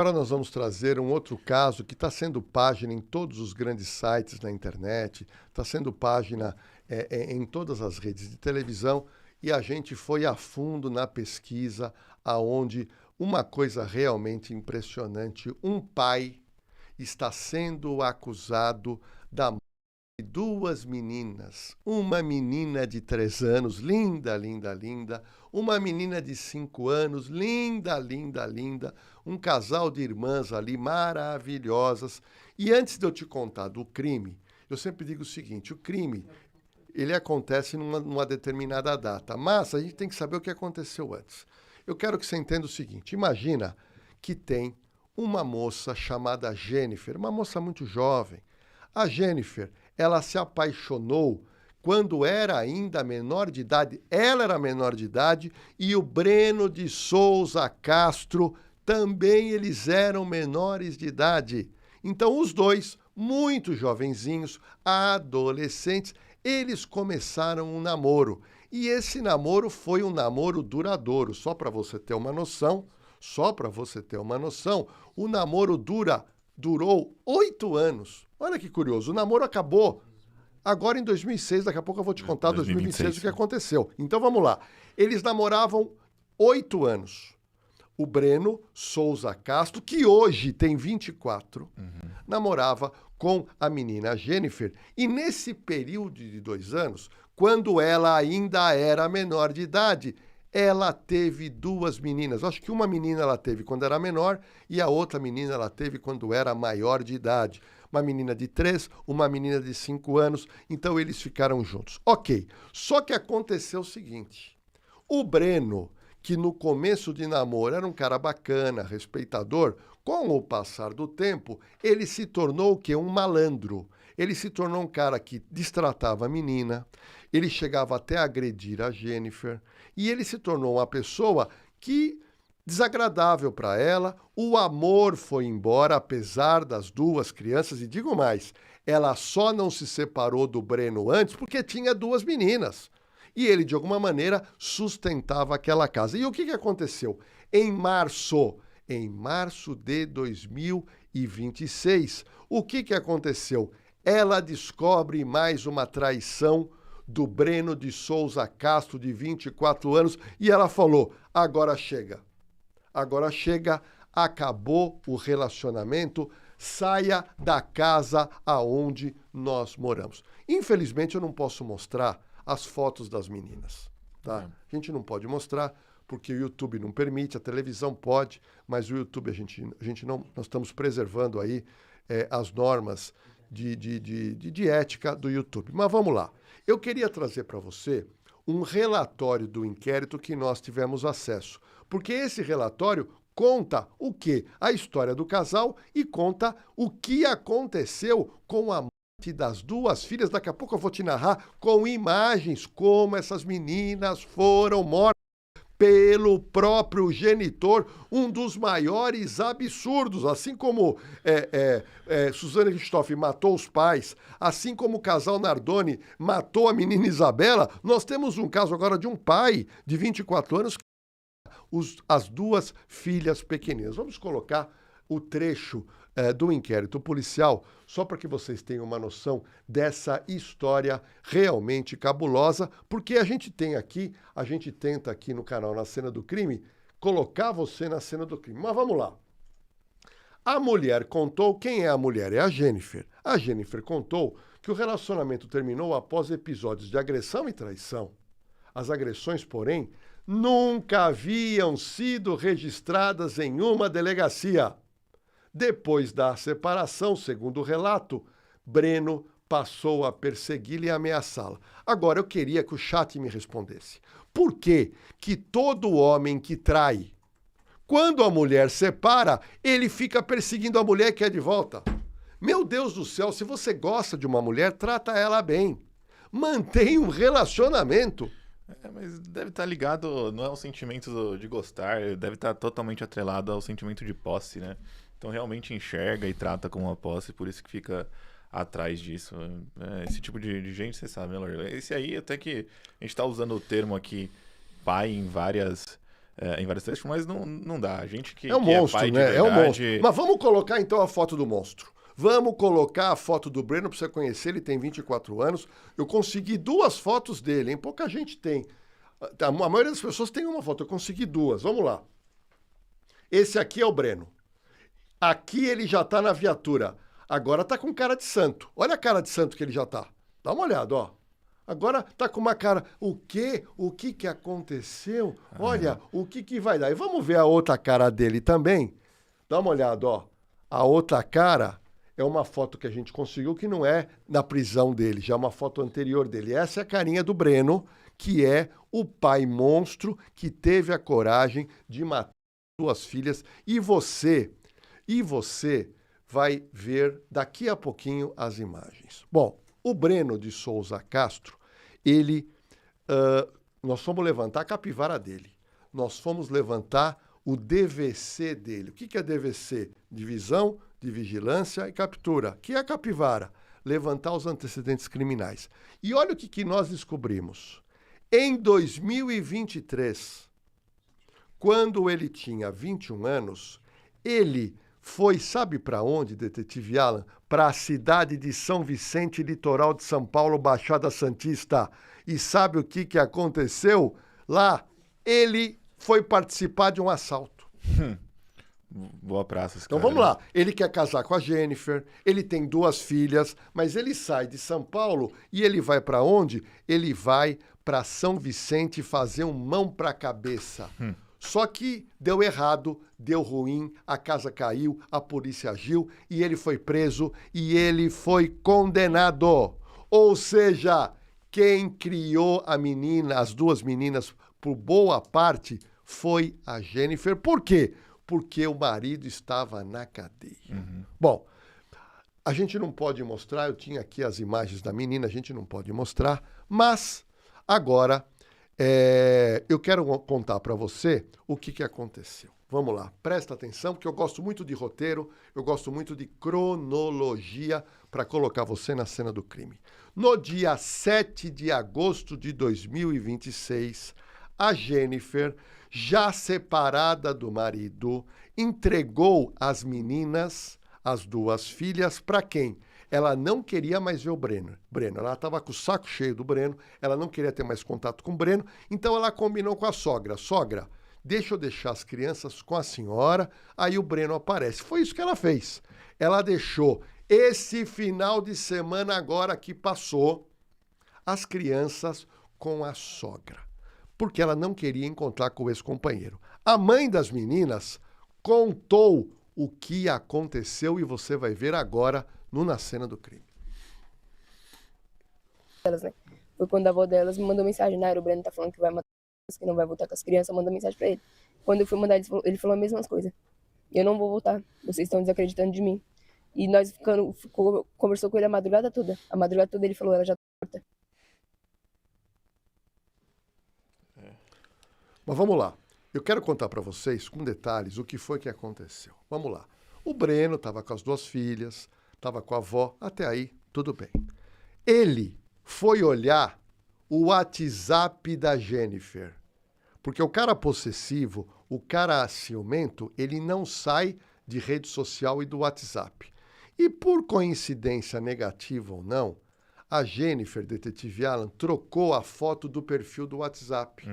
Agora nós vamos trazer um outro caso que está sendo página em todos os grandes sites na internet, está sendo página em todas as redes de televisão, e a gente foi a fundo na pesquisa, aonde uma coisa realmente impressionante, um pai está sendo acusado da morte de duas meninas, uma menina de 3 anos, linda, linda, linda, uma menina de 5 anos, linda, linda, linda, um casal de irmãs ali maravilhosas. E antes de eu te contar do crime, eu sempre digo o seguinte: o crime, ele acontece numa determinada data, mas a gente tem que saber o que aconteceu antes. Eu quero que você entenda o seguinte: imagina que tem uma moça chamada Jennifer, uma moça muito jovem. A Jennifer, ela se apaixonou quando era ainda menor de idade. Ela era menor de idade e o Breno de Souza Castro também, eles eram menores de idade. Então os dois, muito jovenzinhos, adolescentes, eles começaram um namoro. E esse namoro foi um namoro duradouro. Só para você ter uma noção, o namoro durou 8 anos. Olha que curioso, o namoro acabou agora em 2006, daqui a pouco eu vou te contar 2026 o que aconteceu. Então vamos lá. Eles namoravam 8 anos. O Breno Souza Castro, que hoje tem 24, namorava com a menina Jennifer. E nesse período de 2 anos, quando ela ainda era menor de idade, ela teve 2 meninas. Acho que uma menina ela teve quando era menor e a outra menina ela teve quando era maior de idade. Uma menina de 3, uma menina de 5 anos. Então eles ficaram juntos. Ok, só que aconteceu o seguinte: o Breno, que no começo de namoro era um cara bacana, respeitador, com o passar do tempo, ele se tornou o quê? Um malandro. Ele se tornou um cara que destratava a menina, ele chegava até a agredir a Jennifer, e ele se tornou uma pessoa que desagradável para ela. O amor foi embora, apesar das 2 crianças, e digo mais, ela só não se separou do Breno antes porque tinha 2 meninas. E ele, de alguma maneira, sustentava aquela casa. E o que aconteceu? Em março de 2026, o que aconteceu? Ela descobre mais uma traição do Breno de Souza Castro, de 24 anos, e ela falou: agora chega. Agora chega, acabou o relacionamento, saia da casa aonde nós moramos. Infelizmente, eu não posso mostrar as fotos das meninas, tá? A gente não pode mostrar porque o YouTube não permite, a televisão pode, mas o YouTube a gente não, nós estamos preservando aí as normas de ética do YouTube. Mas vamos lá. Eu queria trazer para você um relatório do inquérito que nós tivemos acesso, porque esse relatório conta o quê? A história do casal e conta o que aconteceu com a das 2 filhas. Daqui a pouco eu vou te narrar com imagens como essas meninas foram mortas pelo próprio genitor, um dos maiores absurdos. Assim como Suzane Richthofen matou os pais, assim como o casal Nardoni matou a menina Isabela, nós temos um caso agora de um pai de 24 anos que as 2 filhas pequeninas. Vamos colocar o trecho do inquérito policial, só para que vocês tenham uma noção dessa história realmente cabulosa, porque a gente tenta aqui no canal Na Cena do Crime, colocar você na cena do crime. Mas vamos lá. A mulher contou, quem é a mulher? É a Jennifer. A Jennifer contou que o relacionamento terminou após episódios de agressão e traição. As agressões, porém, nunca haviam sido registradas em uma delegacia. Depois da separação, segundo o relato, Breno passou a persegui-la e ameaçá-la. Agora, eu queria que o chat me respondesse. Por que todo homem que trai, quando a mulher separa, ele fica perseguindo a mulher que é de volta? Meu Deus do céu, se você gosta de uma mulher, trata ela bem. Mantenha um relacionamento. Mas deve estar ligado, não é o sentimento de gostar, deve estar totalmente atrelado ao sentimento de posse, né? Então realmente enxerga e trata como uma posse, por isso que fica atrás disso. Esse tipo de gente, você sabe, né, Lorena? Esse aí, até que a gente está usando o termo aqui, pai, em várias em vários testes, mas não dá. A gente que É um que monstro, pai de né? É um monstro. verdade... Mas vamos colocar então a foto do monstro. Vamos colocar a foto do Breno para você conhecer. Ele tem 24 anos. Eu consegui 2 fotos dele, hein? Pouca gente tem. A maioria das pessoas tem uma foto. Eu consegui 2. Vamos lá. Esse aqui é o Breno. Aqui ele já tá na viatura. Agora tá com cara de santo. Olha a cara de santo que ele já tá. Dá uma olhada, ó. Agora tá com uma cara... O quê? O que que aconteceu? Olha, o que que vai dar? E vamos ver a outra cara dele também. Dá uma olhada, ó. A outra cara é uma foto que a gente conseguiu que não é na prisão dele, já é uma foto anterior dele. Essa é a carinha do Breno, que é o pai monstro que teve a coragem de matar suas filhas. E você vai ver daqui a pouquinho as imagens. Bom, o Breno de Souza Castro, nós fomos levantar a capivara dele. Nós fomos levantar o DVC dele. O que é DVC? Divisão de Vigilância e Captura. Que é a capivara? Levantar os antecedentes criminais. E olha o que nós descobrimos. Em 2023, quando ele tinha 21 anos, ele foi, sabe para onde, detetive Alan? Para a cidade de São Vicente, litoral de São Paulo, Baixada Santista. E sabe o que aconteceu? Lá, ele foi participar de um assalto. Boa praça esse Então cara, vamos né? lá. Ele quer casar com a Jennifer, ele tem 2 filhas, mas ele sai de São Paulo e ele vai para onde? Ele vai para São Vicente fazer um mão para a cabeça. Só que deu errado, deu ruim, a casa caiu, a polícia agiu e ele foi preso e ele foi condenado. Ou seja, quem criou a menina, as 2 meninas, por boa parte, foi a Jennifer. Por quê? Porque o marido estava na cadeia. Bom, a gente não pode mostrar, eu tinha aqui as imagens da menina, a gente não pode mostrar, mas agora eu quero contar para você o que aconteceu. Vamos lá, presta atenção, porque eu gosto muito de roteiro, eu gosto muito de cronologia para colocar você na cena do crime. No dia 7 de agosto de 2026, a Jennifer, já separada do marido, entregou as meninas, as 2 filhas, para quem? Ela não queria mais ver o Breno. Ela estava com o saco cheio do Breno, ela não queria ter mais contato com o Breno, então ela combinou com a sogra. Sogra, deixa eu deixar as crianças com a senhora, aí o Breno aparece. Foi isso que ela fez. Ela deixou esse final de semana agora que passou, as crianças com a sogra, porque ela não queria encontrar com o ex-companheiro. A mãe das meninas contou o que aconteceu e você vai ver agora na cena do crime. Elas, né? Foi quando a avó delas me mandou mensagem, Naira, o Breno tá falando que vai matar as crianças, que não vai voltar com as crianças, manda mensagem pra ele. Quando eu fui mandar, ele falou as mesmas coisas. Eu não vou voltar, vocês estão desacreditando de mim. E nós conversou com ele a madrugada toda. A madrugada toda ele falou, ela já tá morta. Mas vamos lá. Eu quero contar para vocês, com detalhes, o que foi que aconteceu. Vamos lá. O Breno estava com as 2 filhas, estava com a avó, até aí, tudo bem. Ele foi olhar o WhatsApp da Jennifer. Porque o cara possessivo, o cara ciumento, ele não sai de rede social e do WhatsApp. E por coincidência negativa ou não, a Jennifer, detetive Alan, trocou a foto do perfil do WhatsApp.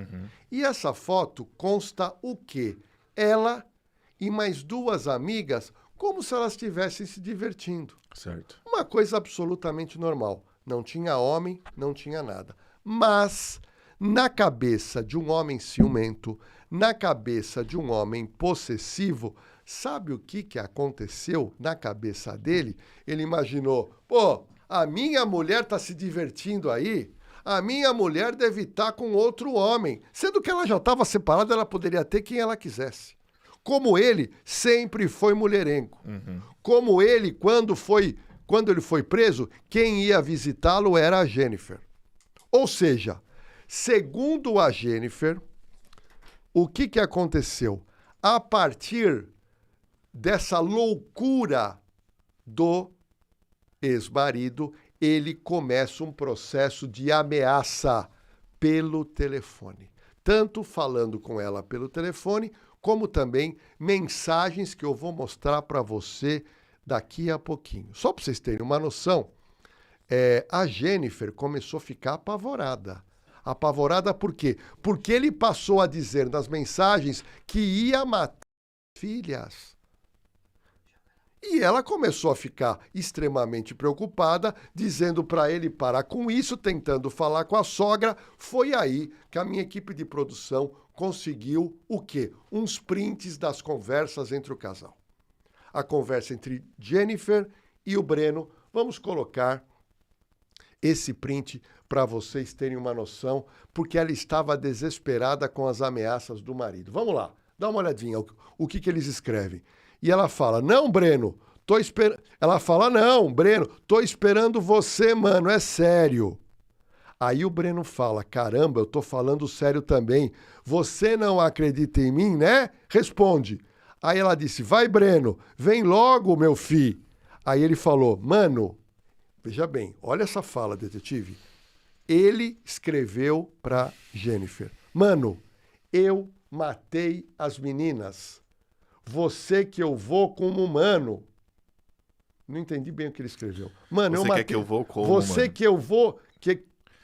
E essa foto consta o quê? Ela e mais 2 amigas, como se elas estivessem se divertindo. Certo. Uma coisa absolutamente normal. Não tinha homem, não tinha nada. Mas, na cabeça de um homem ciumento, na cabeça de um homem possessivo, sabe o que aconteceu na cabeça dele? Ele imaginou, pô, a minha mulher está se divertindo aí, a minha mulher deve estar com outro homem. Sendo que ela já estava separada, ela poderia ter quem ela quisesse. Como ele sempre foi mulherengo. Como ele, quando ele foi preso, quem ia visitá-lo era a Jennifer. Ou seja, segundo a Jennifer, o que aconteceu? A partir dessa loucura do ex-marido, ele começa um processo de ameaça pelo telefone. tanto falando com ela pelo telefone, como também mensagens que eu vou mostrar para você daqui a pouquinho. Só para vocês terem uma noção, a Jennifer começou a ficar apavorada. Apavorada por quê? Porque ele passou a dizer nas mensagens que ia matar filhas. E ela começou a ficar extremamente preocupada, dizendo para ele parar com isso, tentando falar com a sogra. Foi aí que a minha equipe de produção conseguiu o quê? Uns prints das conversas entre o casal. A conversa entre Jennifer e o Breno. Vamos colocar esse print para vocês terem uma noção, porque ela estava desesperada com as ameaças do marido. Vamos lá, dá uma olhadinha o que eles escrevem. E ela fala, não, Breno, tô esperando... Ela fala, não, Breno, tô esperando você, mano, é sério. Aí o Breno fala, caramba, eu tô falando sério também. Você não acredita em mim, né? Responde. Aí ela disse, vai, Breno, vem logo, meu filho. Aí ele falou, mano, veja bem, olha essa fala, detetive. Ele escreveu pra Jennifer, mano, eu matei as meninas. Você que eu vou como humano. Não entendi bem o que ele escreveu. Mano, Você eu matei... quer que eu vou como, Você mano? que eu vou...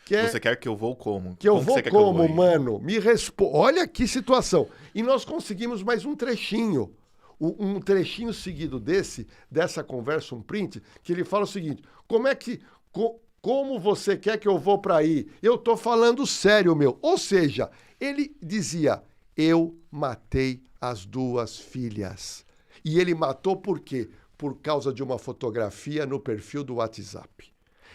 Você quer que eu vou como? Que eu Como vou você quer que eu como, vou aí? mano? Me responde. Olha que situação. E nós conseguimos mais um trechinho. Um trechinho seguido dessa conversa, um print, que ele fala o seguinte, como você quer que eu vou para aí? Eu tô falando sério, meu. Ou seja, ele dizia, eu matei as 2 filhas. E ele matou por quê? Por causa de uma fotografia no perfil do WhatsApp.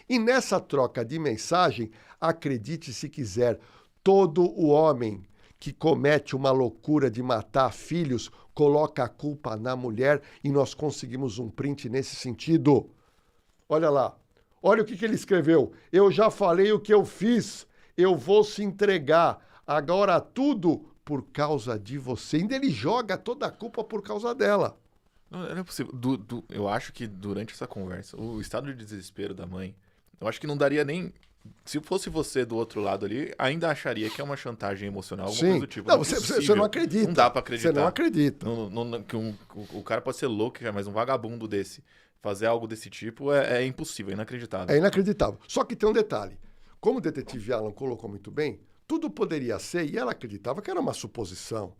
E nessa troca de mensagem, acredite se quiser, todo o homem que comete uma loucura de matar filhos coloca a culpa na mulher e nós conseguimos um print nesse sentido. Olha lá, olha o que ele escreveu. Eu já falei o que eu fiz, eu vou se entregar. Agora tudo por causa de você. Ainda ele joga toda a culpa por causa dela. Não é possível. Eu acho que durante essa conversa, o estado de desespero da mãe, eu acho que não daria nem... Se fosse você do outro lado ali, ainda acharia que é uma chantagem emocional, alguma coisa do tipo. Não, você não acredita. Não dá pra acreditar. Você não acredita. Que o cara pode ser louco, mas um vagabundo desse fazer algo desse tipo é impossível, é inacreditável. É inacreditável. Só que tem um detalhe. Como o detetive Alan colocou muito bem, tudo poderia ser, e ela acreditava que era uma suposição.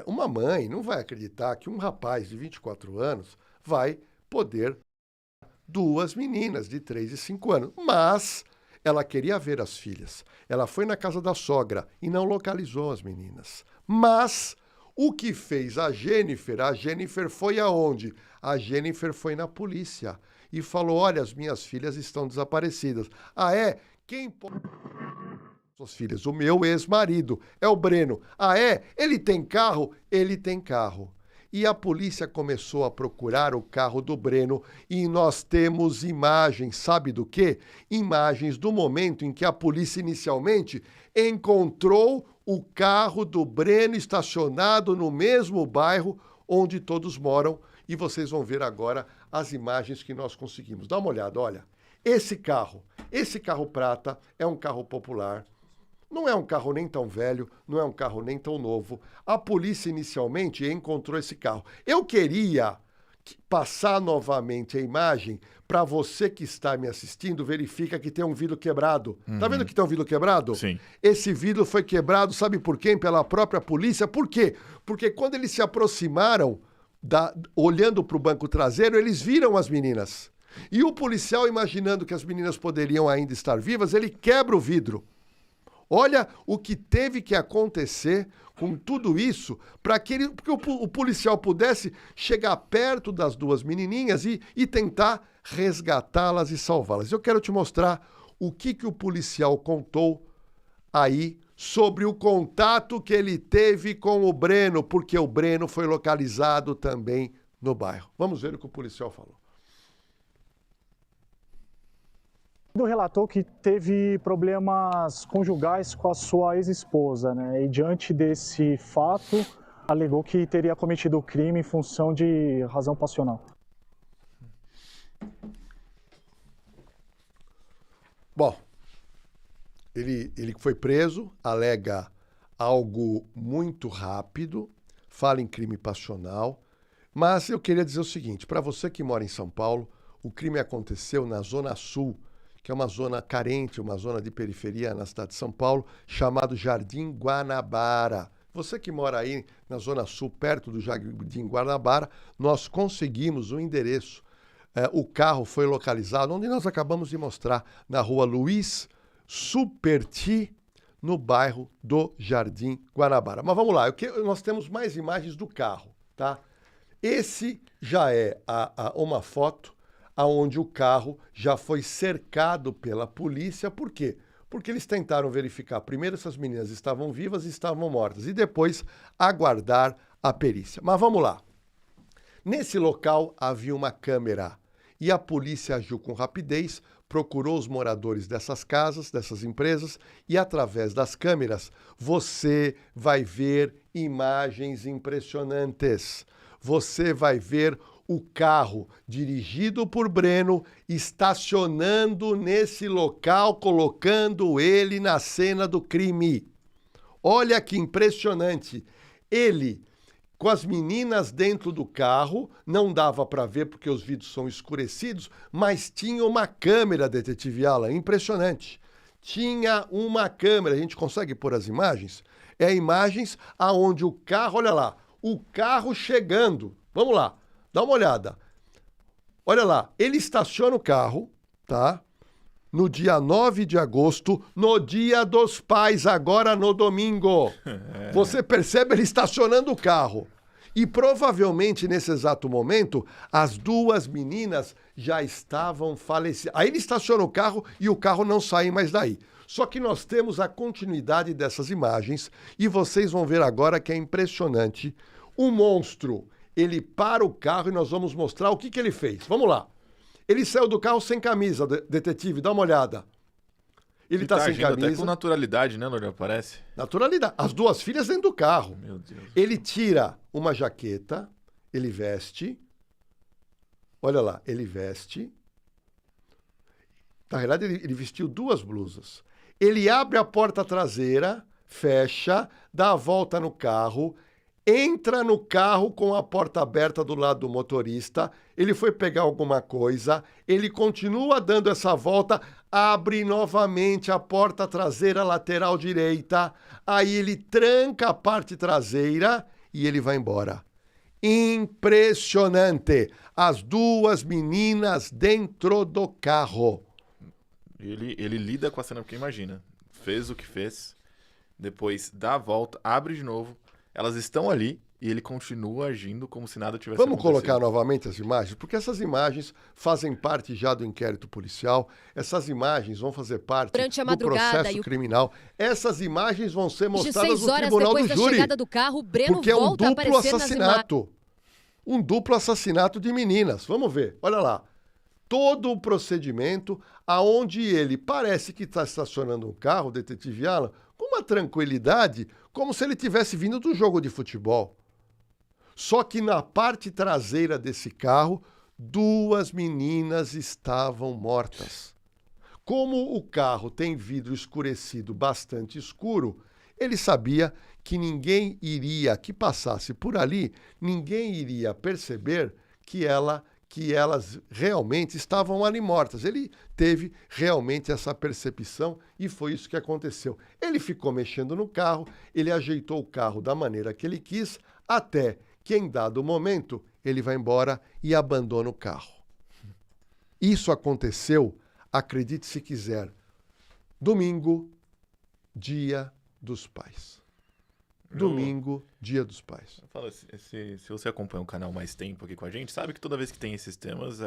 Uma mãe não vai acreditar que um rapaz de 24 anos vai poder 2 meninas de 3 e 5 anos. Mas ela queria ver as filhas. Ela foi na casa da sogra e não localizou as meninas. Mas o que fez a Jennifer foi aonde? A Jennifer foi na polícia e falou, olha, as minhas filhas estão desaparecidas. Ah, é? Quem pode... Suas filhas? O meu ex-marido, é o Breno. Ah, é? Ele tem carro? Ele tem carro. E a polícia começou a procurar o carro do Breno e nós temos imagens, sabe do quê? Imagens do momento em que a polícia inicialmente encontrou o carro do Breno estacionado no mesmo bairro onde todos moram. E vocês vão ver agora as imagens que nós conseguimos. Dá uma olhada, olha. Esse carro prata é um carro popular. Não é um carro nem tão velho, não é um carro nem tão novo. A polícia inicialmente encontrou esse carro. Eu queria passar novamente a imagem para você que está me assistindo, verifica que tem um vidro quebrado. Tá vendo que tem um vidro quebrado? Sim. Esse vidro foi quebrado, sabe por quem? Pela própria polícia. Por quê? Porque quando eles se aproximaram, olhando para o banco traseiro, eles viram as meninas. E o policial, imaginando que as meninas poderiam ainda estar vivas, ele quebra o vidro. Olha o que teve que acontecer com tudo isso para que o policial pudesse chegar perto das 2 menininhas e tentar resgatá-las e salvá-las. Eu quero te mostrar o que o policial contou aí sobre o contato que ele teve com o Breno, porque o Breno foi localizado também no bairro. Vamos ver o que o policial falou. Relatou que teve problemas conjugais com a sua ex-esposa, né? E diante desse fato, alegou que teria cometido o crime em função de razão passional. Bom, ele foi preso, alega algo muito rápido, fala em crime passional, mas eu queria dizer o seguinte, para você que mora em São Paulo, o crime aconteceu na Zona Sul, que é uma zona carente, uma zona de periferia na cidade de São Paulo, chamado Jardim Guanabara. Você que mora aí na Zona Sul, perto do Jardim Guanabara, nós conseguimos o endereço. O carro foi localizado, onde nós acabamos de mostrar, na rua Luiz Superti, no bairro do Jardim Guanabara. Mas vamos lá, nós temos mais imagens do carro, tá? Esse já é uma foto onde o carro já foi cercado pela polícia. Por quê? Porque eles tentaram verificar primeiro se as meninas estavam vivas e estavam mortas e depois aguardar a perícia. Mas vamos lá. Nesse local havia uma câmera e a polícia agiu com rapidez, procurou os moradores dessas casas, dessas empresas, e através das câmeras você vai ver imagens impressionantes. Você vai ver o carro dirigido por Breno estacionando nesse local, colocando ele na cena do crime. Olha que impressionante. Ele, com as meninas dentro do carro, não dava para ver porque os vidros são escurecidos, mas tinha uma câmera, detetive Alan, impressionante. Tinha uma câmera, a gente consegue pôr as imagens? Imagens aonde o carro, olha lá, o carro chegando. Vamos lá, dá uma olhada. Olha lá, ele estaciona o carro, tá? No dia 9 de agosto, no Dia dos Pais, agora no domingo. Você percebe ele estacionando o carro. E provavelmente, nesse exato momento, as duas meninas já estavam falecidas. Aí ele estaciona o carro e o carro não sai mais daí. Só que nós temos a continuidade dessas imagens e vocês vão ver agora que é impressionante. O monstro, ele para o carro e nós vamos mostrar o que ele fez. Vamos lá. Ele saiu do carro sem camisa, detetive, dá uma olhada. Ele tá sem camisa. Até com naturalidade, né, Lordão? Parece. Naturalidade. As duas filhas dentro do carro. Meu Deus. Ele tira uma jaqueta, ele veste. Olha lá, ele veste. Na realidade, ele vestiu duas blusas. Ele abre a porta traseira, fecha, dá a volta no carro, entra no carro com a porta aberta do lado do motorista, ele foi pegar alguma coisa, ele continua dando essa volta, abre novamente a porta traseira lateral direita, aí ele tranca a parte traseira e ele vai embora. Impressionante! As duas meninas dentro do carro. Ele lida com a cena, porque imagina, fez o que fez, depois dá a volta, abre de novo, elas estão ali e ele continua agindo como se nada tivesse acontecido. Vamos colocar novamente as imagens? Porque essas imagens fazem parte já do inquérito policial, essas imagens vão fazer parte do processo criminal, essas imagens vão ser mostradas no tribunal do júri, do carro, Breno porque é um duplo assassinato. Um duplo assassinato de meninas. Vamos ver, olha lá. Todo o procedimento aonde ele parece que está estacionando um carro, o detetive Alan, com uma tranquilidade, como se ele tivesse vindo do jogo de futebol. Só que na parte traseira desse carro, duas meninas estavam mortas. Como o carro tem vidro escurecido bastante escuro, ele sabia que ninguém iria, que passasse por ali, ninguém iria perceber que elas realmente estavam ali mortas. Ele teve realmente essa percepção e foi isso que aconteceu. Ele ficou mexendo no carro, ele ajeitou o carro da maneira que ele quis, até que em dado momento ele vai embora e abandona o carro. Isso aconteceu, acredite se quiser, domingo, Dia dos Pais. Domingo, Dia dos Pais. Fala, se você acompanha o canal mais tempo aqui com a gente, sabe que toda vez que tem esses temas,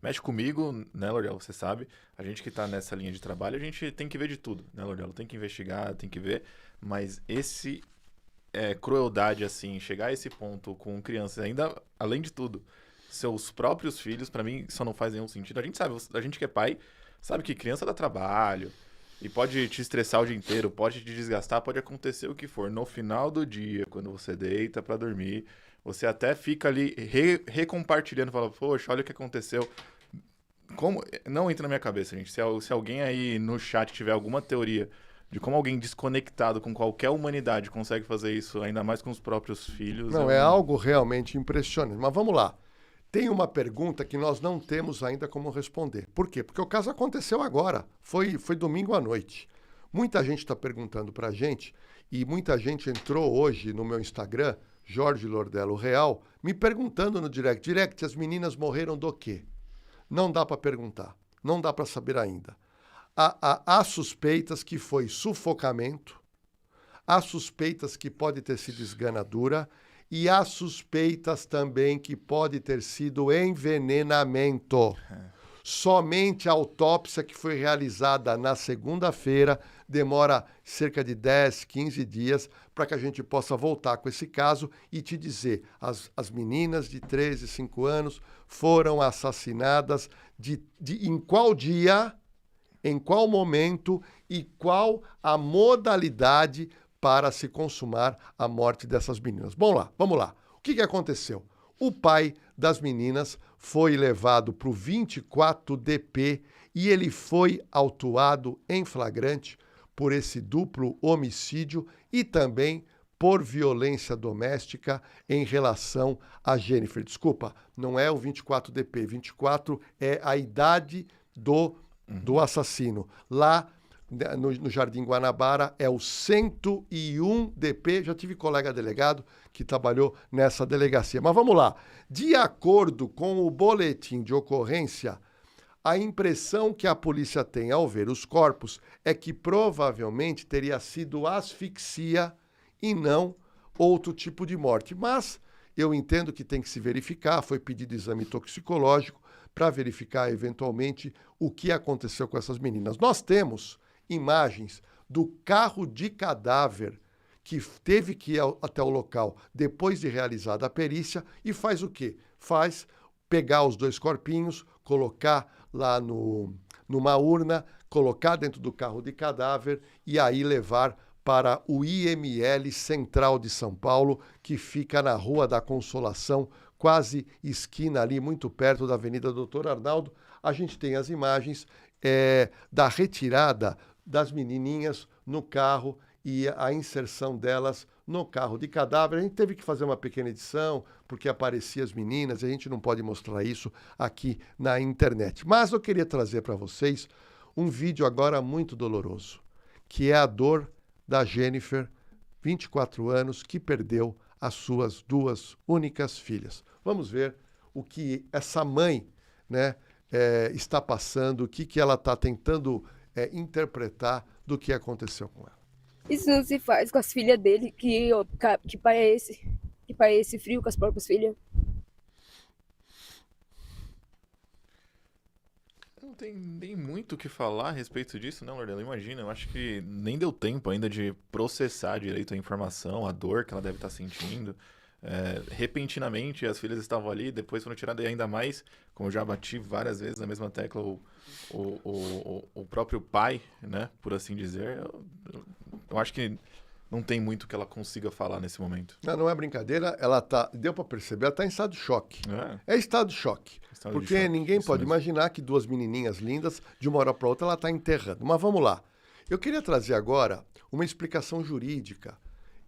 mexe comigo, né, Lordelo? Você sabe. A gente que tá nessa linha de trabalho, a gente tem que ver de tudo, né, Lordelo? Tem que investigar, tem que ver. Mas crueldade, assim, chegar a esse ponto com crianças, ainda, além de tudo, seus próprios filhos, pra mim, isso não faz nenhum sentido. A gente sabe, a gente que é pai, sabe que criança dá trabalho. E pode te estressar o dia inteiro, pode te desgastar, pode acontecer o que for. No final do dia, quando você deita pra dormir, você até fica ali recompartilhando, fala, poxa, olha o que aconteceu. Como? Não entra na minha cabeça, gente. Se alguém aí no chat tiver alguma teoria de como alguém desconectado com qualquer humanidade consegue fazer isso, ainda mais com os próprios filhos. Não, é algo realmente impressionante. Mas vamos lá. Tem uma pergunta que nós não temos ainda como responder. Por quê? Porque o caso aconteceu agora. Foi domingo à noite. Muita gente está perguntando para a gente, e muita gente entrou hoje no meu Instagram, Jorge Lordello Real, me perguntando no direct. Direct, as meninas morreram do quê? Não dá para perguntar. Não dá para saber ainda. Há suspeitas que foi sufocamento, há suspeitas que pode ter sido esganadura, e há suspeitas também que pode ter sido envenenamento. Somente a autópsia que foi realizada na segunda-feira demora cerca de 10, 15 dias para que a gente possa voltar com esse caso e te dizer, as meninas de 13, 5 anos foram assassinadas em qual dia, em qual momento e qual a modalidade para se consumar a morte dessas meninas. Bom lá, vamos lá. O que aconteceu? O pai das meninas foi levado para o 24DP e ele foi autuado em flagrante por esse duplo homicídio e também por violência doméstica em relação a Jennifer. Desculpa, não é o 24DP. 24 é a idade do assassino. Lá no Jardim Guanabara é o 101DP, já tive colega delegado que trabalhou nessa delegacia. Mas vamos lá, de acordo com o boletim de ocorrência, a impressão que a polícia tem ao ver os corpos é que provavelmente teria sido asfixia e não outro tipo de morte. Mas eu entendo que tem que se verificar, foi pedido exame toxicológico para verificar eventualmente o que aconteceu com essas meninas. Nós temos imagens do carro de cadáver que teve que ir até o local depois de realizada a perícia e faz o quê? Faz pegar os dois corpinhos, colocar lá numa urna, colocar dentro do carro de cadáver e aí levar para o IML Central de São Paulo, que fica na Rua da Consolação, quase esquina ali, muito perto da Avenida Doutor Arnaldo. A gente tem as imagens da retirada das menininhas no carro e a inserção delas no carro de cadáver. A gente teve que fazer uma pequena edição, porque apareciam as meninas, e a gente não pode mostrar isso aqui na internet. Mas eu queria trazer para vocês um vídeo agora muito doloroso, que é a dor da Jennifer, 24 anos, que perdeu as suas duas únicas filhas. Vamos ver o que essa mãe, né, está passando, o que ela está tentando interpretar do que aconteceu com ela. Isso não se faz com as filhas dele, que pai é esse? Que pai é esse frio com as próprias filhas? Não tem nem muito o que falar a respeito disso, não, Lordello. Imagina, eu acho que nem deu tempo ainda de processar direito a informação, a dor que ela deve estar sentindo. Repentinamente, as filhas estavam ali, depois foram tiradas, e ainda mais, como eu já bati várias vezes na mesma tecla, o próprio pai, né, por assim dizer. Eu acho que não tem muito que ela consiga falar nesse momento. Não é brincadeira, ela deu para perceber, ela está em estado de choque. É estado de choque. Porque ninguém pode imaginar que duas menininhas lindas, de uma hora para outra, ela está enterrando. Mas vamos lá. Eu queria trazer agora uma explicação jurídica.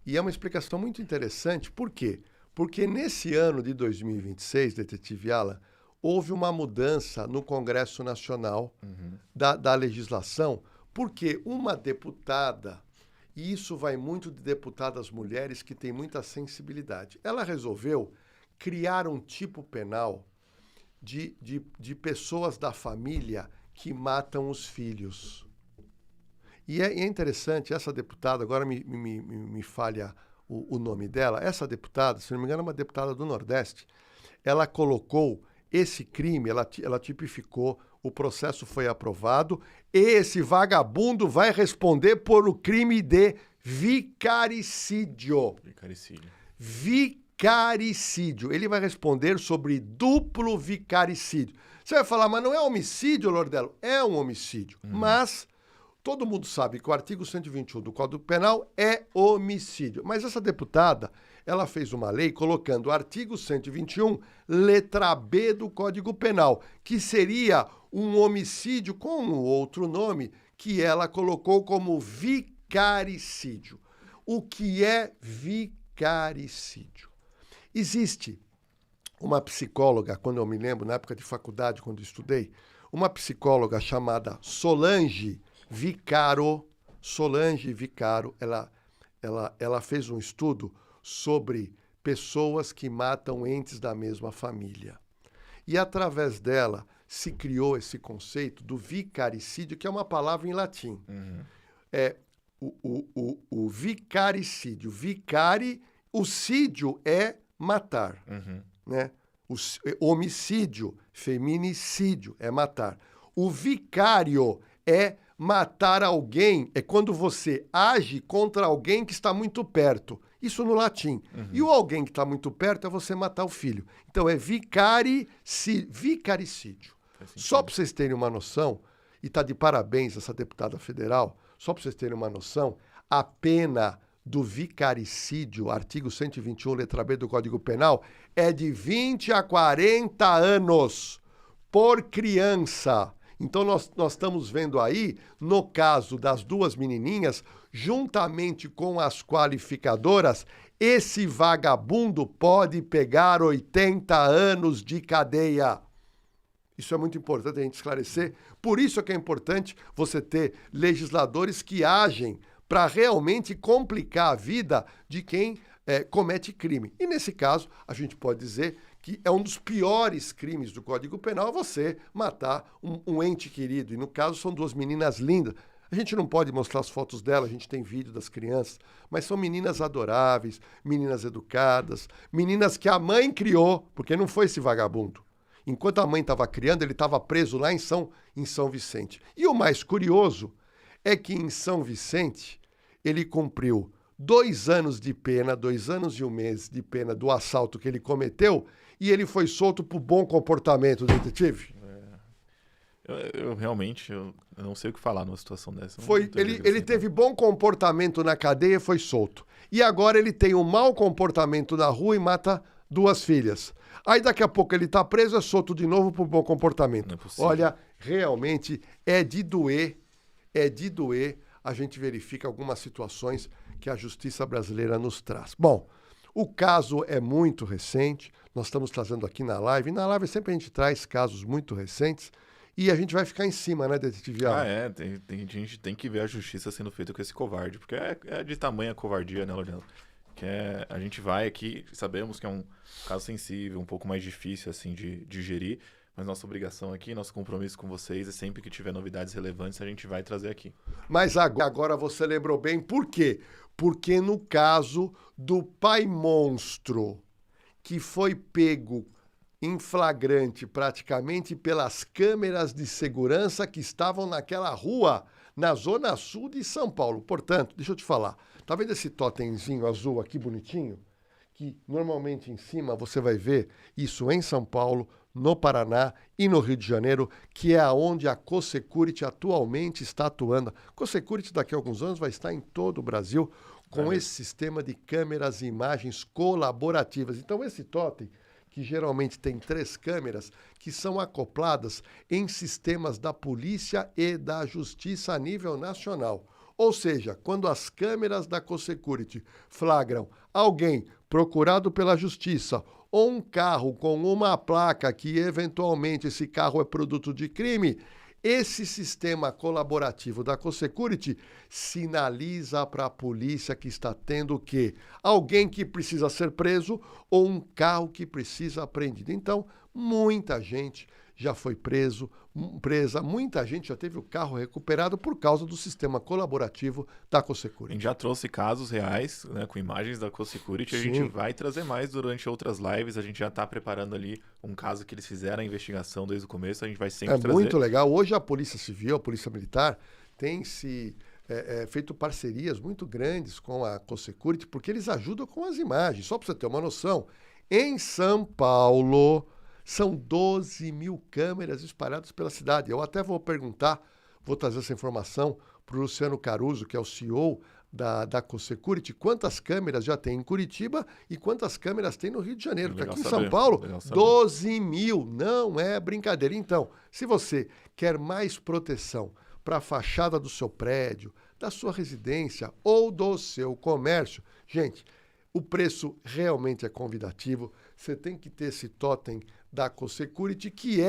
E é uma explicação muito interessante. Por quê? Porque nesse ano de 2026, detetive Alan, houve uma mudança no Congresso Nacional da legislação, porque uma deputada, e isso vai muito de deputadas mulheres que têm muita sensibilidade, ela resolveu criar um tipo penal de pessoas da família que matam os filhos. E é interessante, essa deputada, agora me falha o nome dela, essa deputada, se não me engano, é uma deputada do Nordeste, ela colocou esse crime, ela tipificou, o processo foi aprovado, e esse vagabundo vai responder por o crime de vicaricídio. Vicaricídio. Ele vai responder sobre duplo vicaricídio. Você vai falar, mas não é homicídio, Lordello? É um homicídio, mas todo mundo sabe que o artigo 121 do Código Penal é homicídio. Mas essa deputada, ela fez uma lei colocando o artigo 121, letra B do Código Penal, que seria um homicídio com um outro nome, que ela colocou como vicaricídio. vicaricídio. O que é vicaricídio? Existe uma psicóloga, quando eu me lembro, na época de faculdade, quando eu estudei, uma psicóloga chamada Solange Vicaro. Solange Vicaro, ela fez um estudo sobre pessoas que matam entes da mesma família. E através dela se criou esse conceito do vicaricídio, que é uma palavra em latim. É o vicaricídio. Vicari, o sídio é matar, né? O homicídio, feminicídio é matar. O vicário é matar alguém, é quando você age contra alguém que está muito perto. Isso no latim. E o alguém que está muito perto é você matar o filho. Então é vicaricídio. Só para vocês terem uma noção, e está de parabéns essa deputada federal, só para vocês terem uma noção, a pena do vicaricídio, artigo 121, letra B do Código Penal, é de 20 a 40 anos por criança. Então, nós estamos vendo aí, no caso das duas menininhas, juntamente com as qualificadoras, esse vagabundo pode pegar 80 anos de cadeia. Isso é muito importante a gente esclarecer. Por isso é que é importante você ter legisladores que agem para realmente complicar a vida de quem comete crime. E nesse caso, a gente pode dizer que é um dos piores crimes do Código Penal você matar um ente querido. E no caso são duas meninas lindas. A gente não pode mostrar as fotos dela, a gente tem vídeo das crianças, mas são meninas adoráveis, meninas educadas, meninas que a mãe criou, porque não foi esse vagabundo. Enquanto a mãe estava criando, ele estava preso lá em São Vicente. E o mais curioso é que em São Vicente ele cumpriu 2 anos de pena, 2 anos e 1 mês de pena do assalto que ele cometeu, e ele foi solto por bom comportamento, detetive. Eu realmente não sei o que falar numa situação dessa. Ele teve bom comportamento na cadeia e foi solto. E agora ele tem um mau comportamento na rua e mata 2 filhas. Aí daqui a pouco ele tá preso, é solto de novo por bom comportamento. Não é possível. Olha, realmente é de doer. A gente verifica algumas situações que a justiça brasileira nos traz. Bom, o caso é muito recente, nós estamos trazendo aqui na live, e na live sempre a gente traz casos muito recentes, e a gente vai ficar em cima, né, detetive? A gente tem que ver a justiça sendo feita com esse covarde, porque é de tamanha covardia, né, Loriano? A gente vai aqui, sabemos que é um caso sensível, um pouco mais difícil, assim, de digerir, mas nossa obrigação aqui, nosso compromisso com vocês é sempre que tiver novidades relevantes, a gente vai trazer aqui. Mas agora você lembrou bem, por quê? Porque no caso do pai monstro, que foi pego em flagrante praticamente pelas câmeras de segurança que estavam naquela rua, na zona sul de São Paulo. Portanto, deixa eu te falar, tá vendo esse totemzinho azul aqui bonitinho? Que normalmente em cima você vai ver isso em São Paulo, no Paraná e no Rio de Janeiro, que é onde a Co-Security atualmente está atuando. A Co-Security daqui a alguns anos vai estar em todo o Brasil com esse sistema de câmeras e imagens colaborativas. Então esse totem, que geralmente tem 3 câmeras, que são acopladas em sistemas da polícia e da justiça a nível nacional. Ou seja, quando as câmeras da Co-Security flagram alguém procurado pela justiça ou um carro com uma placa que eventualmente esse carro é produto de crime, esse sistema colaborativo da Co-Security sinaliza para a polícia que está tendo o quê? Alguém que precisa ser preso ou um carro que precisa apreendido. Então, muita gente já foi presa, muita gente já teve o carro recuperado por causa do sistema colaborativo da Co-Security. A gente já trouxe casos reais, né, com imagens da Co-Security, a gente vai trazer mais durante outras lives, a gente já está preparando ali um caso que eles fizeram a investigação desde o começo, a gente vai sempre trazer. É muito legal. Hoje a Polícia Civil, a Polícia Militar, tem se feito parcerias muito grandes com a Co-Security, porque eles ajudam com as imagens. Só para você ter uma noção, em São Paulo são 12 mil câmeras espalhadas pela cidade. Eu até vou trazer essa informação para o Luciano Caruso, que é o CEO da Co-Security, quantas câmeras já tem em Curitiba e quantas câmeras tem no Rio de Janeiro. Porque aqui em São Paulo, 12 mil, não é brincadeira. Então, se você quer mais proteção para a fachada do seu prédio, da sua residência ou do seu comércio. Gente, o preço realmente é convidativo. Você tem que ter esse totem da CoSecurity, que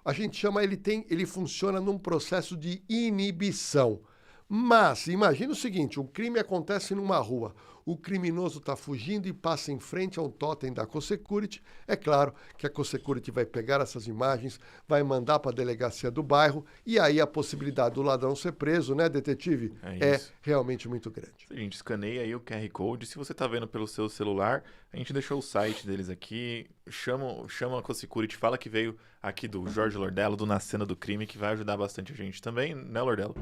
a gente chama, ele funciona num processo de inibição. Mas, imagina o seguinte, um crime acontece numa rua, o criminoso está fugindo e passa em frente ao totem da CoSecurity. É claro que a CoSecurity vai pegar essas imagens, vai mandar para a delegacia do bairro, e aí a possibilidade do ladrão ser preso, né, detetive? É realmente muito grande. A gente escaneia aí o QR Code. Se você está vendo pelo seu celular, a gente deixou o site deles aqui. Chama a CoSecurity, fala que veio aqui do Jorge Lordello, do Na Cena do Crime, que vai ajudar bastante a gente também, né, Lordello?